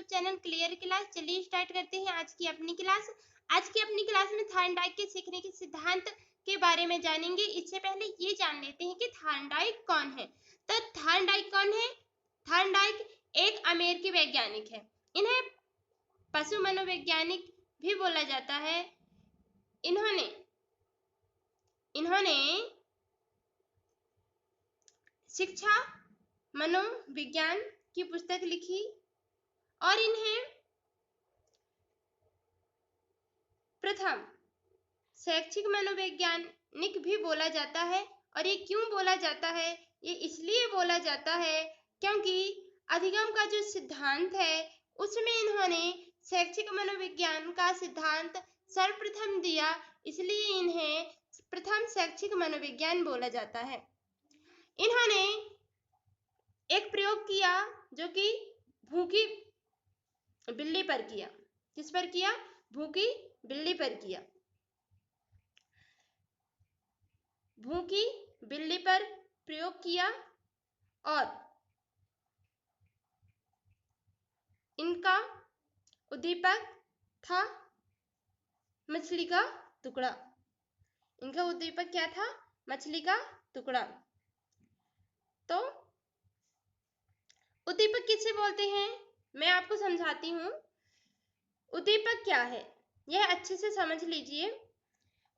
Channel clear class. चलिए start करते हैं आज की अपनी क्लास। आज की अपनी क्लास में थॉर्नडाइक के सीखने के सिद्धांत के बारे में जानेंगे। इससे पहले ये जान लेते हैं कि थॉर्नडाइक कौन है। तो थॉर्नडाइक कौन है? थॉर्नडाइक एक अमेरिकी वैज्ञानिक है। इन्हें पशु मनोवैज्ञानिक भी बोला जाता है। इन्होंने शिक्षा मनोविज्ञान की पुस्तक लिखी और इन्हें प्रथम शैक्षिक मनोवैज्ञानिक भी बोला जाता है। और ये क्यों बोला जाता है? ये इसलिए बोला जाता है क्योंकि अधिगम का जो सिद्धांत है उसमें इन्होंने शैक्षिक मनोविज्ञान का सिद्धांत सर्वप्रथम दिया, इसलिए इन्हें प्रथम शैक्षिक मनोविज्ञान बोला जाता है। इन्होंने एक प्रयोग किया जो कि भूखी बिल्ली पर किया। किस पर किया? भूखी बिल्ली पर किया। भूखी बिल्ली पर प्रयोग किया और इनका उद्दीपक था मछली का टुकड़ा। इनका उद्दीपक क्या था? मछली का टुकड़ा। तो उद्दीपक किसे बोलते हैं मैं आपको समझाती हूँ। उद्दीपक क्या है यह अच्छे से समझ लीजिए।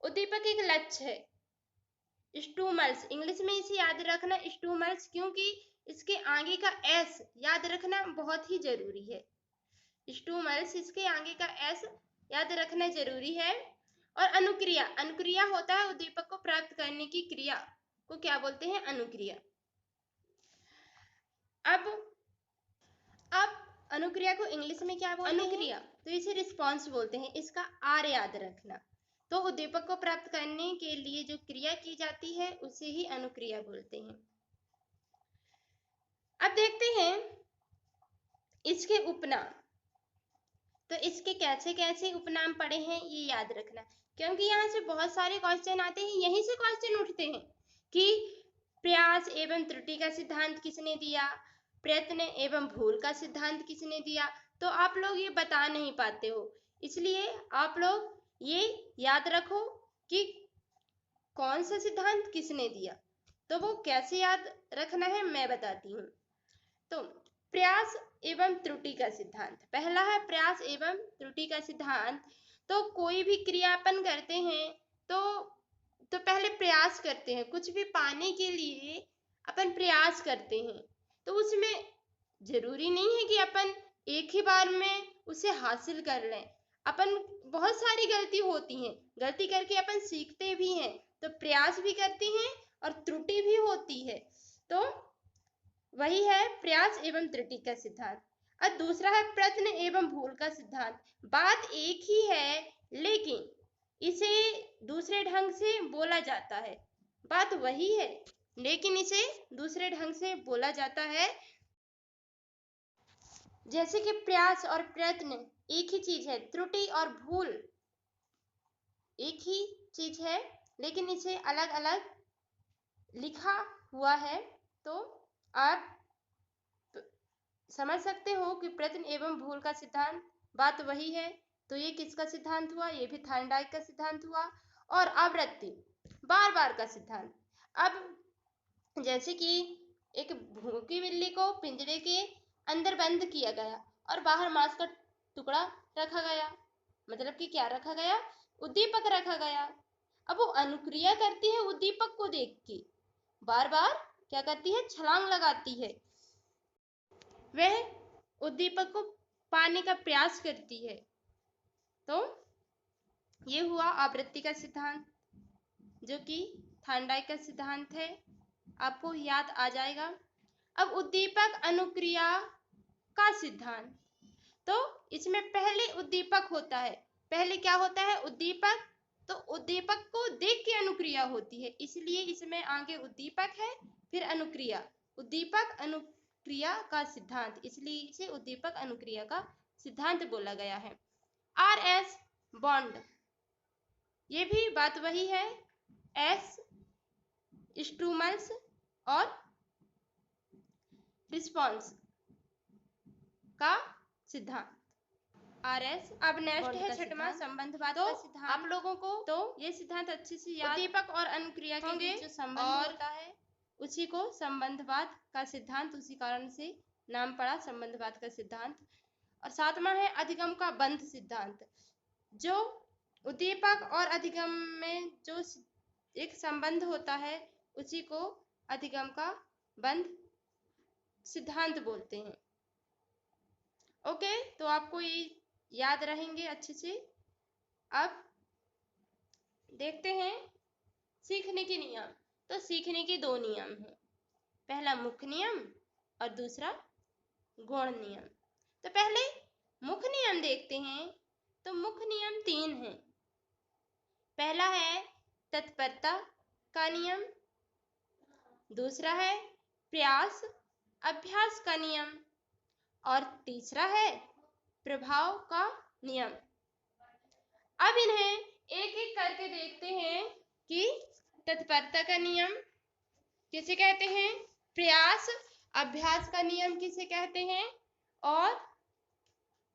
उद्दीपक एक लक्ष्य है। स्टूमल्स, इंग्लिश में इसे याद रखना स्टूमल्स, क्योंकि इसके आगे का एस याद रखना बहुत ही जरूरी है। स्टूमल्स, इसके आगे का एस याद रखना जरूरी है। और अनुक्रिया, अनुक्रिया होता है उद्दीपक को प्राप्त करने की क्रिया को क्या बोलते हैं? अनुक्रिया। अब अनुक्रिया को इंग्लिश में क्या बोलते हैं? अनुक्रिया, तो इसे रिस्पॉन्स बोलते हैं। इसका आर याद रखना। तो उद्दीपक को प्राप्त करने के लिए जो क्रिया की जाती है उसे ही अनुक्रिया बोलते हैं। अब देखते हैं इसके उपनाम। तो इसके कैसे कैसे उपनाम पड़े हैं ये याद रखना, क्योंकि यहाँ से बहुत सारे क्वेश्चन आते हैं। यहीं से क्वेश्चन उठते हैं कि प्रयास एवं त्रुटि का सिद्धांत किसने दिया, प्रयत्न एवं भूल का सिद्धांत किसने दिया। तो आप लोग ये बता नहीं पाते हो, इसलिए आप लोग ये याद रखो कि कौन सा सिद्धांत किसने दिया। तो वो कैसे याद रखना है मैं बताती हूँ। तो प्रयास एवं त्रुटि का सिद्धांत, पहला है प्रयास एवं त्रुटि का सिद्धांत। तो कोई भी क्रिया अपन करते हैं तो पहले प्रयास करते हैं। कुछ भी पाने के लिए अपन प्रयास करते हैं, तो उसमें जरूरी नहीं है कि अपन एक ही बार में उसे हासिल कर लें। अपन बहुत सारी गलती होती हैं, गलती करके अपन सीखते भी हैं, तो प्रयास भी करते हैं और त्रुटि भी होती है। तो वही है प्रयास एवं त्रुटि का सिद्धांत। और दूसरा है प्रयत्न एवं भूल का सिद्धांत। बात एक ही है लेकिन इसे दूसरे ढंग से बोला जाता है। बात वही है लेकिन इसे दूसरे ढंग से बोला जाता है। जैसे कि प्रयास और प्रयत्न एक ही चीज है, त्रुटि और भूल एक ही चीज है, लेकिन इसे अलग अलग लिखा हुआ है। तो आप समझ सकते हो कि प्रयत्न एवं भूल का सिद्धांत बात वही है। तो ये किसका सिद्धांत हुआ? ये भी थॉर्नडाइक का सिद्धांत हुआ। और आवृत्ति, बार बार का सिद्धांत। अब जैसे कि एक भूखी बिल्ली को पिंजरे के अंदर बंद किया गया और बाहर मांस का टुकड़ा रखा गया, मतलब कि क्या रखा गया? उद्दीपक रखा गया। अब वो अनुक्रिया करती है उद्दीपक को देख के, बार बार क्या करती है? छलांग लगाती है। वह उद्दीपक को पाने का प्रयास करती है। तो ये हुआ आवृत्ति का सिद्धांत, जो कि थॉर्नडाइक का सिद्धांत है। आपको याद आ जाएगा। अब उद्दीपक अनुक्रिया का सिद्धांत। तो इसमें पहले उद्दीपक होता है। पहले क्या होता है? उद्दीपक। तो उद्दीपक को देख के अनुक्रिया होती है, इसलिए इसमें आगे उद्दीपक है फिर अनुक्रिया। उद्दीपक अनुक्रिया का सिद्धांत, इसलिए इसे उद्दीपक अनुक्रिया का सिद्धांत बोला गया है। RS बॉन्ड, ये भी बात वही है। S स्टूमल्स और रिस्पॉन्स का सिद्धांत RS। अब नेक्स्ट है छठवां संबंधवाद का सिद्धांत। आप लोगों को ये सिद्धांत अच्छे से याद, उद्दीपक और अनुक्रिया के बीच जो संबंध होता है उसी को संबंधवाद का सिद्धांत, उसी कारण से नाम पड़ा संबंधवाद का सिद्धांत। और सातवां है अधिगम का बंध सिद्धांत। जो उद्दीपक और अधिगम में जो एक संबंध होता है उसी को अधिगम का बंध सिद्धांत बोलते हैं। ओके, तो आपको ये याद रहेंगे अच्छे से। अब देखते हैं सीखने के नियम। तो सीखने के दो नियम हैं, पहला मुख्य नियम और दूसरा गौण नियम। तो पहले मुख्य नियम देखते हैं। तो मुख्य नियम 3 हैं। पहला है तत्परता का नियम, दूसरा है प्रयास अभ्यास का नियम और तीसरा है प्रभाव का नियम। अब इन्हें एक एक करके देखते हैं कि तत्परता का नियम किसे कहते हैं, प्रयास अभ्यास का नियम किसे कहते हैं और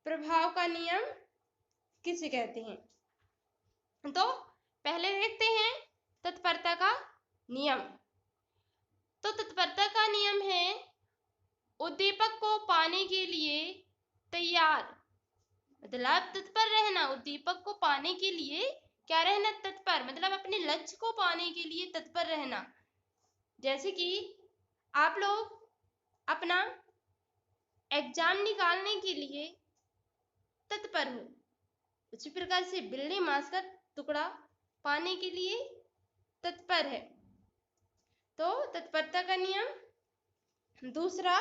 प्रभाव का नियम किसे कहते हैं। तो पहले देखते हैं तत्परता का नियम। तो तत्परता का नियम है उद्दीपक को पाने के लिए तैयार, मतलब तत्पर रहना। उद्दीपक को पाने के लिए क्या रहना, तत्पर, मतलब अपने लक्ष्य को पाने के लिए तत्पर रहना। जैसे कि आप लोग अपना एग्जाम निकालने के लिए तत्पर हो, उसी प्रकार से बिल्ली मांस का टुकड़ा पाने के लिए तत्पर है। तो तत्परता का नियम। दूसरा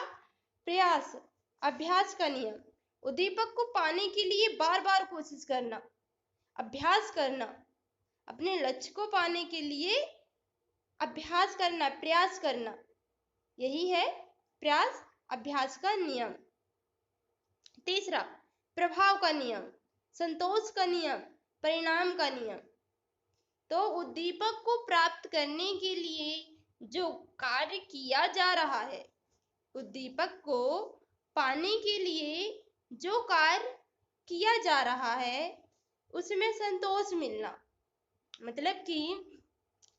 प्रयास अभ्यास का नियम, उद्दीपक को पाने के लिए बार बार कोशिश करना, अभ्यास करना, अपने लक्ष्य को पाने के लिए अभ्यास करना, प्रयास करना, यही है प्रयास अभ्यास का नियम। तीसरा प्रभाव का नियम, संतोष का नियम, परिणाम का नियम। तो उद्दीपक को प्राप्त करने के लिए जो कार्य किया जा रहा है, उद्दीपक को पाने के लिए जो कार्य किया जा रहा है उसमें संतोष मिलना, मतलब कि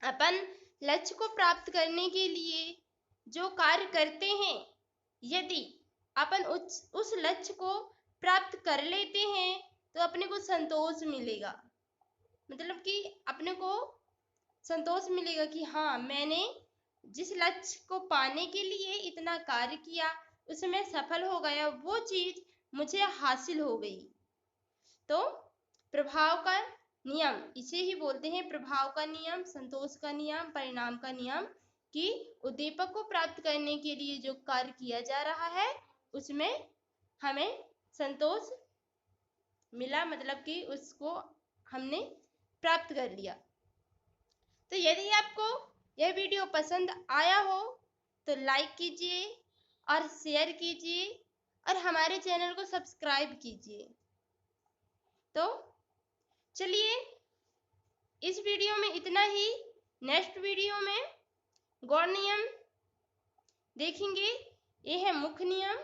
अपन लक्ष्य को प्राप्त करने के लिए जो कार्य करते हैं, यदि अपन उस लक्ष्य को प्राप्त कर लेते हैं तो अपने को संतोष मिलेगा, मतलब कि अपने को संतोष मिलेगा कि हाँ, मैंने जिस लक्ष्य को पाने के लिए इतना कार्य किया उसमें सफल हो गया, वो चीज मुझे हासिल हो गई। तो प्रभाव का नियम इसे ही बोलते हैं, प्रभाव का नियम, संतोष का नियम, परिणाम का नियम, कि उद्दीपक को प्राप्त करने के लिए जो कार्य किया जा रहा है उसमें हमें संतोष मिला, मतलब कि उसको हमने प्राप्त कर लिया। तो यदि आपको यह वीडियो पसंद आया हो तो लाइक कीजिए और शेयर कीजिए और हमारे चैनल को सब्सक्राइब कीजिए। तो चलिए इस वीडियो में इतना ही। नेक्स्ट वीडियो में गौण नियम देखेंगे, ये है मुख्य नियम।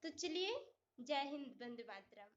तो चलिए, जय हिंद, वंदे मातरम।